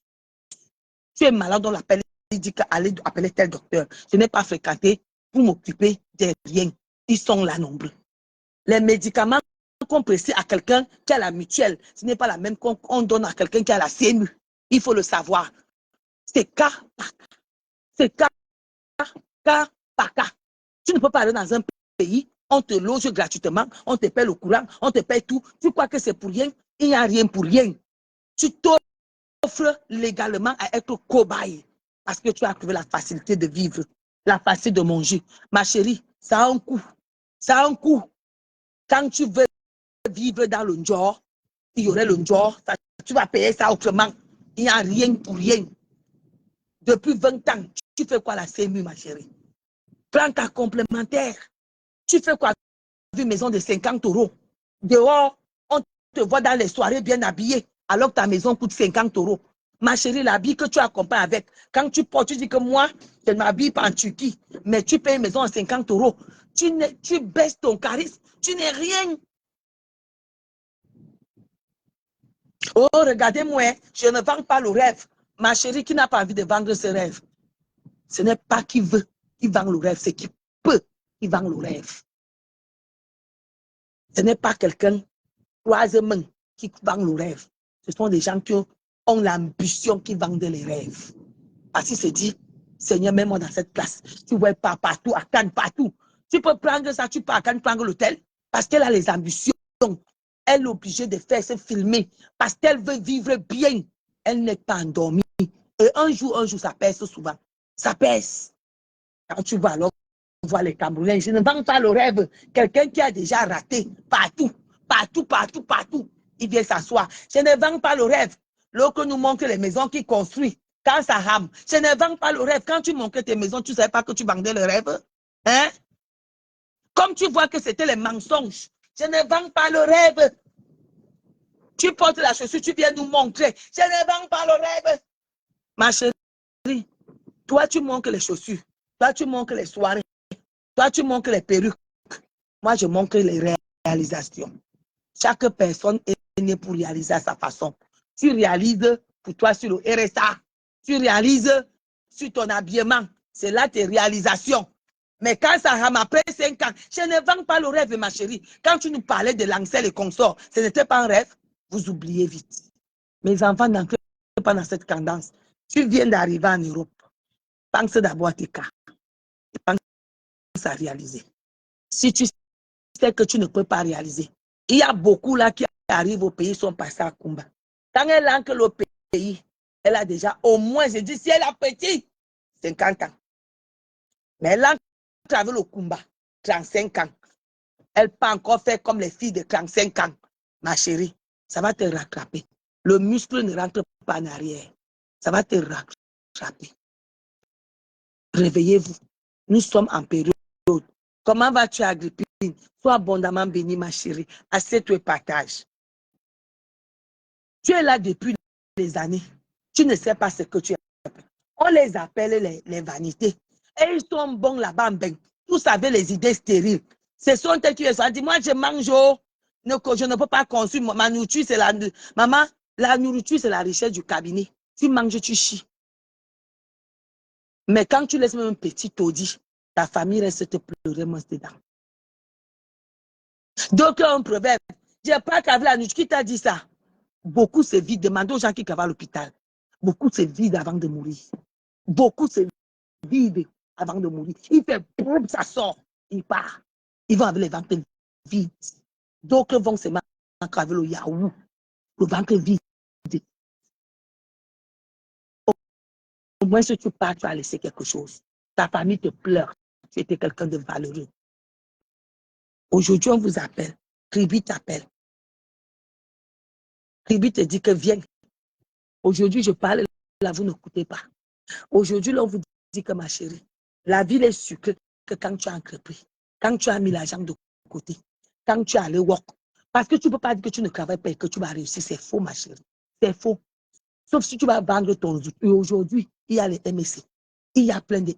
Tu es malade, on l'appelle, il dit qu'allez appeler tel docteur. Je n'ai pas fréquenté pour m'occuper de rien. Ils sont là nombreux. Les médicaments qu'on prescrit à quelqu'un qui a la mutuelle, ce n'est pas la même qu'on donne à quelqu'un qui a la CMU. Il faut le savoir. C'est cas par cas. C'est cas par cas. Tu ne peux pas aller dans un pays, on te loge gratuitement, on te paie le courant, on te paie tout. Tu crois que c'est pour rien? Il n'y a rien pour rien. Tu t'offres légalement à être cobaye parce que tu as trouvé la facilité de vivre, la facilité de manger. Ma chérie, ça a un coût. Ça a un coût. Quand tu veux vivre dans le Njor, il y aurait le Njor, tu vas payer ça autrement. Il n'y a rien pour rien. Depuis 20 ans, tu fais quoi la CMU, ma chérie? Prends ta complémentaire. Tu fais quoi? Une maison de 50 euros. Dehors, on te voit dans les soirées bien habillé, alors que ta maison coûte 50 euros. Ma chérie, l'habit que tu accompagnes avec, quand tu portes, tu dis que moi, je ne m'habille pas en Turquie, mais tu payes une maison à 50 euros. Tu baisses ton charisme. Tu n'es rien. Oh, regardez-moi, je ne vends pas le rêve. Ma chérie qui n'a pas envie de vendre ce rêve, ce n'est pas qui veut qui vend le rêve, c'est qui peut qui vend le rêve. Ce n'est pas quelqu'un, troisièmement, qui vend le rêve. Ce sont des gens qui ont l'ambition qui vendent les rêves. Parce qu'il se dit, Seigneur, mets-moi dans cette place. Tu vois pas partout, à Cannes, partout. Tu peux prendre ça, tu peux à Cannes prendre l'hôtel. Parce qu'elle a les ambitions. Elle est obligée de faire se filmer. Parce qu'elle veut vivre bien. Elle n'est pas endormie. Et un jour, ça pèse souvent. Ça pèse. Quand tu vois alors, on voit les Camerounais. Je ne vends pas le rêve. Quelqu'un qui a déjà raté partout, partout. Il vient s'asseoir. Je ne vends pas le rêve. Lorsque nous montre les maisons qu'il construit, quand ça rame, je ne vends pas le rêve. Quand tu montrais tes maisons, tu ne savais pas que tu vendais le rêve. Hein? Comme tu vois que c'était les mensonges, je ne vends pas le rêve. Tu portes la chaussure, tu viens nous montrer. Je ne vends pas le rêve. Ma chérie, toi, tu montres les chaussures. Toi, tu montres les soirées. Toi, tu montres les perruques. Moi, je montre les réalisations. Chaque personne est née pour réaliser à sa façon. Tu réalises pour toi sur le RSA. Tu réalises sur ton habillement. C'est là tes réalisations. Mais quand ça rame après 5 ans, je ne vends pas le rêve, ma chérie. Quand tu nous parlais de Lancel et consorts, ce n'était pas un rêve. Vous oubliez vite. Mes enfants n'entrent pas dans cette tendance. Tu viens d'arriver en Europe. Pense d'abord à tes cas. Pense à réaliser. Si tu sais que tu ne peux pas réaliser, il y a beaucoup là qui arrivent au pays, sont passés à Kumba. Quand elle entre le pays, elle a déjà au moins, je dis, si elle a petit, 50 ans. Mais elle entre avec le Kumba, 35 ans. Elle peut encore faire comme les filles de 35 ans. Ma chérie, ça va te rattraper. Le muscle ne rentre pas en arrière. Ça va te rattraper. Réveillez-vous. Nous sommes en période. Comment vas-tu, Agrippine? Sois abondamment bénie, ma chérie. Assieds-toi et partage. Tu es là depuis des années. Tu ne sais pas ce que tu as. On les appelle les vanités. Et ils sont bons là-bas. Vous savez, les idées stériles. Ce sont elles qui sont dit, moi, je mange. Je ne peux pas consommer. Ma nourriture, c'est la... Maman, la nourriture, c'est la richesse du cabinet. Tu manges, tu chies. Mais quand tu laisses même un petit taudis, ta famille reste te pleurer, moi, dedans. Donc, un proverbe. Je n'ai pas cavé la nourriture. Qui t'a dit ça? Beaucoup se vident. Demandez aux gens qui cavent à l'hôpital. Beaucoup se vident avant de mourir. Beaucoup se vident avant de mourir. Il fait boum, ça sort. Il part. Ils vont avec les ventres vides. D'autres vont se mettre avec le yaourt. Le ventre vide. Au moins, si tu pars, tu as laissé quelque chose. Ta famille te pleure. Tu étais quelqu'un de valeureux. Aujourd'hui, on vous appelle. Ribi t'appelle. Ribi te dit que viens. Aujourd'hui, je parle, là, vous n'écoutez pas. Aujourd'hui, là, on vous dit que ma chérie, la vie est sucrée que quand tu as entrepris, quand tu as mis l'argent de côté, quand tu as allé work. Parce que tu ne peux pas dire que tu ne travailles pas et que tu vas réussir. C'est faux, ma chérie. C'est faux. Sauf si tu vas vendre ton jour. Et aujourd'hui, il y a les MSC. Il y a plein de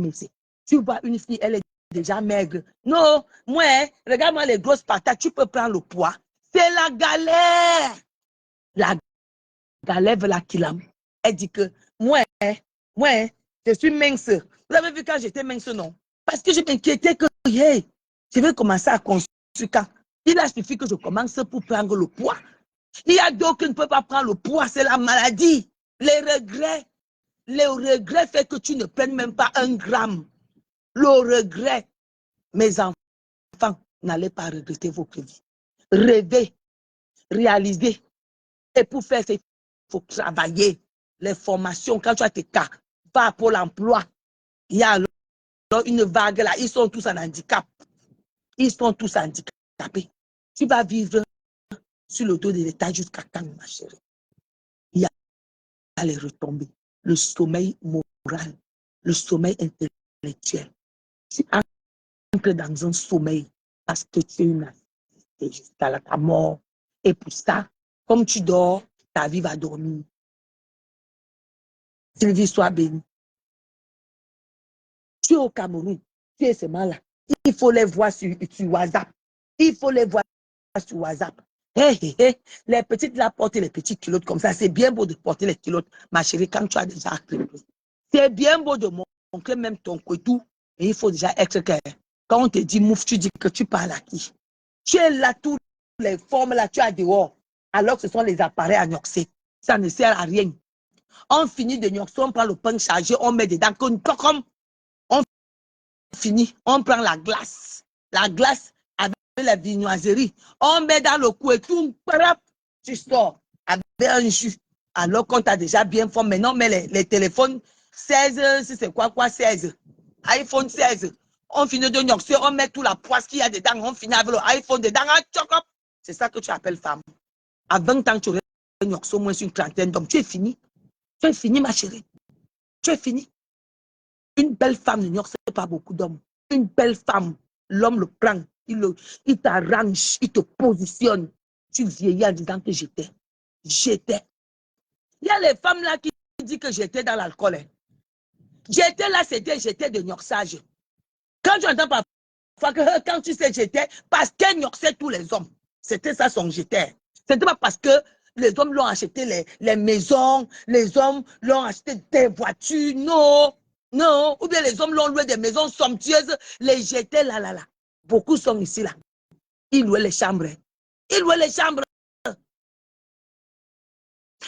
MSC. Tu vois une fille, elle est déjà maigre. Non, moi, regarde-moi les grosses patates, tu peux prendre le poids. C'est la galère. La galère veut la kilame. Elle dit que moi, je suis mince. Vous avez vu quand j'étais mince, non? Parce que je m'inquiétais que hey, je vais commencer à construire quand. Il a suffi que je commence pour prendre le poids. Il y a d'autres qui ne peuvent pas prendre le poids, c'est la maladie. Les regrets fait que tu ne prennes même pas 1 gramme. Le regret, mes enfants, n'allez pas regretter votre vie. Rêvez, réalisez. Et pour faire ça, il faut travailler. Les formations, quand tu as tes cas, va à Pôle emploi. Il y a alors une vague là, ils sont tous en handicap. Ils sont tous handicapés. Tu vas vivre sur le dos de l'État jusqu'à quand, ma chérie? Il y a les retombées, le sommeil moral, le sommeil intellectuel. Tu entres dans un sommeil parce que tu es une assistée jusqu'à ta mort. Et pour ça, comme tu dors, ta vie va dormir. Sylvie, sois bénie. Tu es au Cameroun, tu es seulement là. Il faut les voir sur WhatsApp. Il faut les voir sur WhatsApp. Hey, hey, hey. Les petites là portent les petites culottes comme ça. C'est bien beau de porter les culottes, ma chérie, quand tu as déjà accepté. C'est bien beau de montrer même ton couteau. Et il faut déjà être clair. Quand on te dit mouf, tu dis que tu parles à qui? Tu es là, toutes les formes là, tu as dehors. Alors que ce sont les appareils à noxer. Ça ne sert à rien. On finit de noxer, on prend le pain chargé, on met dedans. Comme on finit, on prend la glace avec la viennoiserie, on met dans le cou et tout, tu sors avec un jus. Alors qu'on t'a déjà bien fait. Maintenant, on met les téléphones 16, si c'est quoi, 16. iPhone 16. On finit de noxer, on met toute la poisse qu'il y a dedans, on finit avec l'iPhone dedans. C'est ça que tu appelles femme. À 20 ans, tu aurais noxé au moins une trentaine d'hommes. Tu es fini. Tu es fini, ma chérie. Tu es fini. Une belle femme ne noxe pas beaucoup d'hommes. Une belle femme, l'homme le prend, il t'arrange, il te positionne. Tu vieillis en disant que j'étais. Il y a les femmes là qui disent que j'étais dans l'alcool. Hein. J'étais là, j'étais de noxage. Quand tu entends parfois que quand tu sais j'étais, parce qu'elle noxait tous les hommes. C'était ça son j'étais. C'était pas parce que les hommes l'ont acheté les maisons, les hommes l'ont acheté des voitures, non. Non, ou bien les hommes l'ont loué des maisons somptueuses, les jetaient là. Beaucoup sont ici là. Ils louaient les chambres. Ils louaient les chambres.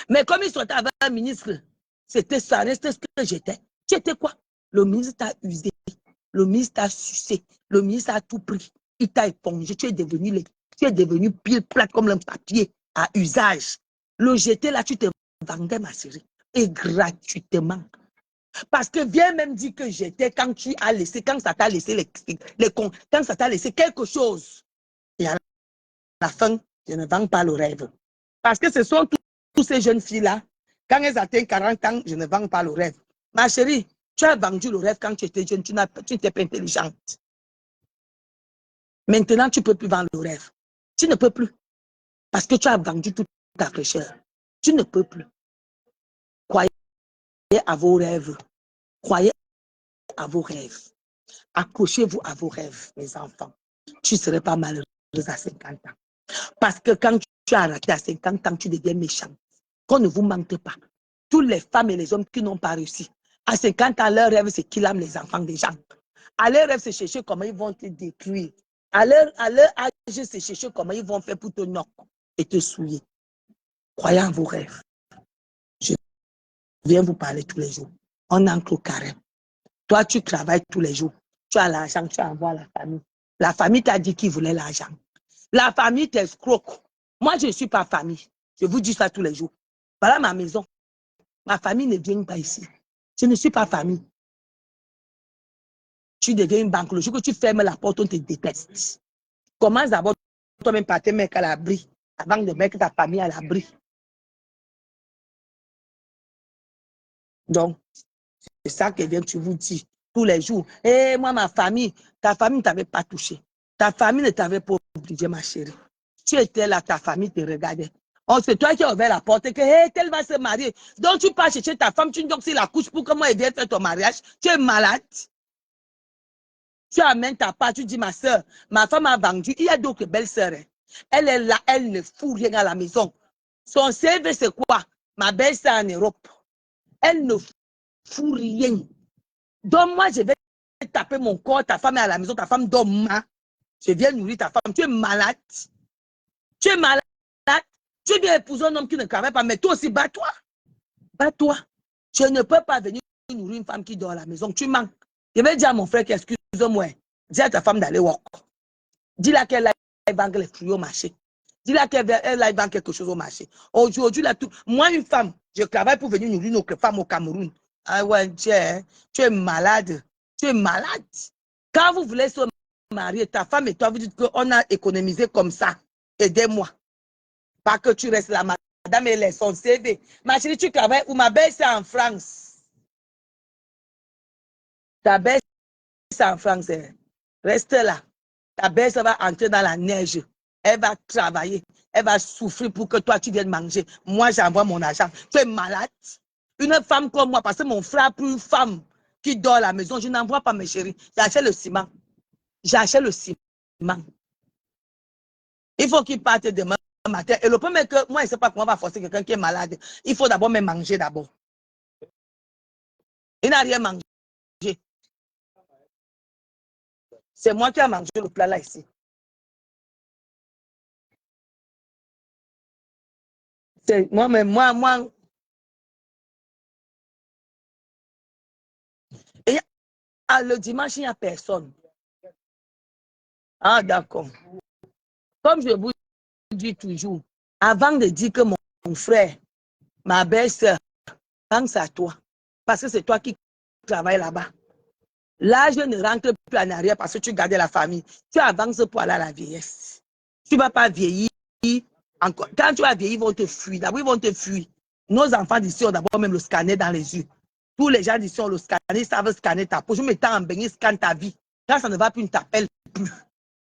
Mais comme ils sont avec un ministre, c'était ça, c'était ce que j'étais. J'étais quoi? Le ministre t'a usé, le ministre t'a sucé, le ministre a tout pris. Il t'a épongé, tu es devenu pile plate comme un papier à usage. Le jeté là, tu te vendais ma chérie. Et gratuitement. Parce que viens même dire que j'étais quand tu as laissé, quand ça t'a laissé quand ça t'a laissé quelque chose. Et à la fin, je ne vends pas le rêve. Parce que ce sont tous ces jeunes filles-là, quand elles atteignent 40 ans, je ne vends pas le rêve. Ma chérie, tu as vendu le rêve quand tu étais jeune, tu n'étais pas intelligente. Maintenant, tu ne peux plus vendre le rêve. Tu ne peux plus. Parce que tu as vendu toute ta fraîcheur. Tu ne peux plus. Croyez à vos rêves. Croyez à vos rêves. Accrochez-vous à vos rêves, mes enfants. Tu ne serais pas malheureuse à 50 ans. Parce que quand tu as raté à 50 ans, tu deviens méchant. Qu'on ne vous mente pas. Toutes les femmes et les hommes qui n'ont pas réussi, à 50 ans, leur rêve, c'est qu'ils aiment les enfants des gens. À leur rêve, c'est chercher comment ils vont te détruire. À leur âge, c'est chercher comment ils vont faire pour te knock et te souiller. Croyez en vos rêves. viens vous parler tous les jours. On entre au carême. Toi, tu travailles tous les jours. Tu as l'argent, tu envoies à la famille. La famille t'a dit qu'il voulait l'argent. La famille t'escroque. Moi, je ne suis pas famille. Je vous dis ça tous les jours. Voilà ma maison. Ma famille ne vient pas ici. Je ne suis pas famille. Tu deviens une banque. Le jour que tu fermes la porte, on te déteste. Commence d'abord toi-même par te mettre à l'abri avant de mettre ta famille à l'abri. Donc, c'est ça que tu vous dis tous les jours. Et moi, ma famille, ta famille ne t'avait pas touché. Ta famille ne t'avait pas obligé, ma chérie. Tu étais là, ta famille te regardait. Oh, c'est toi qui as ouvert la porte et que hey, elle va se marier. Donc, tu pars chercher ta femme, tu dis donc c'est la couche pour que moi, elle vienne faire ton mariage. Tu es malade. Tu amènes ta part, tu dis ma soeur, ma femme a vendu. Il y a d'autres belles sœurs. Hein. Elle est là, elle ne fout rien à la maison. Son CV, c'est quoi? Ma belle-sœur en Europe. Elle ne fout rien. Donc, moi, je vais taper mon corps, ta femme est à la maison, ta femme dort. Je viens nourrir ta femme. Tu es malade. Tu es malade. Tu viens épouser un homme qui ne travaille pas, mais toi aussi, bats-toi. Bats-toi. Je ne peux pas venir nourrir une femme qui dort à la maison. Tu manques. Je vais dire à mon frère qu'excuse-moi. Dis à ta femme d'aller walk. Dis-la qu'elle aille vendre les fruits au marché. Dis-la qu'elle aille vendre quelque chose au marché. Aujourd'hui, moi, une femme, je travaille pour venir nourrir notre femme au Cameroun. Ah ouais, tu es malade. Tu es malade. Quand vous voulez se marier, ta femme et toi, vous dites qu'on a économisé comme ça. Aidez-moi. Pas que tu restes là, madame, elle est son CV. Ma chérie, tu travailles où? Ma belle, c'est en France. Ta belle, c'est en France. Reste là. Ta belle, ça va entrer dans la neige. Elle va travailler. Elle va souffrir pour que toi, tu viennes manger. Moi, j'envoie mon argent. Tu es malade. Une femme comme moi, parce que mon frère a pris une femme qui dort à la maison, je n'envoie pas mes chéris. J'achète le ciment. J'achète le ciment. Il faut qu'il parte demain matin. Et le premier que moi, je ne sais pas comment on va forcer quelqu'un qui est malade. Il faut d'abord me manger d'abord. Il n'a rien mangé. C'est moi qui ai mangé le plat là ici. C'est moi, mais moi. Et le dimanche, il n'y a personne. Ah, d'accord. Comme je vous dis toujours, avant de dire que mon frère, ma belle-sœur, pense à toi. Parce que c'est toi qui travailles là-bas. L'âge ne rentre plus en arrière parce que tu gardais la famille. Tu avances pour aller à la vieillesse. Tu ne vas pas vieillir encore. Quand tu vas vieillir, ils vont te fuir. D'abord, ils vont te fuir. Nos enfants d'ici ont d'abord même le scanner dans les yeux. Tous les gens d'ici ont le scanner, ils savent scanner ta peau. Je me tends en bain, ils scannent ta vie. Quand ça ne va plus, ils ne t'appellent plus.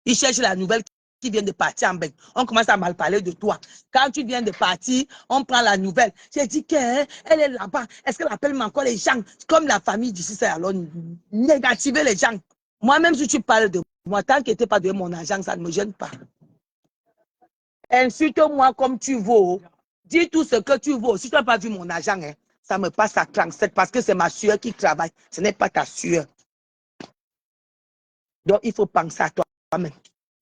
Ils cherchent la nouvelle qui vient de partir en bain. On commence à mal parler de toi. Quand tu viens de partir, on prend la nouvelle. J'ai dit qu'elle est là-bas. Est-ce qu'elle appelle encore les gens? Comme la famille d'ici, c'est alors négativer les gens. Moi-même, si tu parles de moi, tant que tu n'es pas de mon argent, ça ne me gêne pas. Insulte-moi comme tu veux. Dis tout ce que tu veux. Si tu n'as pas vu mon argent, hein, ça me passe à 37 parce que c'est ma sueur qui travaille. Ce n'est pas ta sueur. Donc, il faut penser à toi-même.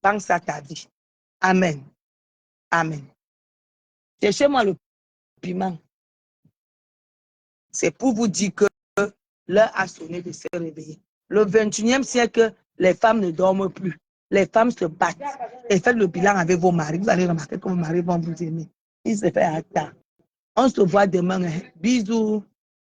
Pense à ta vie. Amen. Amen. Cherchez-moi le piment. C'est pour vous dire que l'heure a sonné de se réveiller. Le 21e siècle, les femmes ne dorment plus. Les femmes se battent. Et faites le bilan avec vos maris. Vous allez remarquer que vos maris vont vous aimer. Il se fait à tard. On se voit demain. Bisous.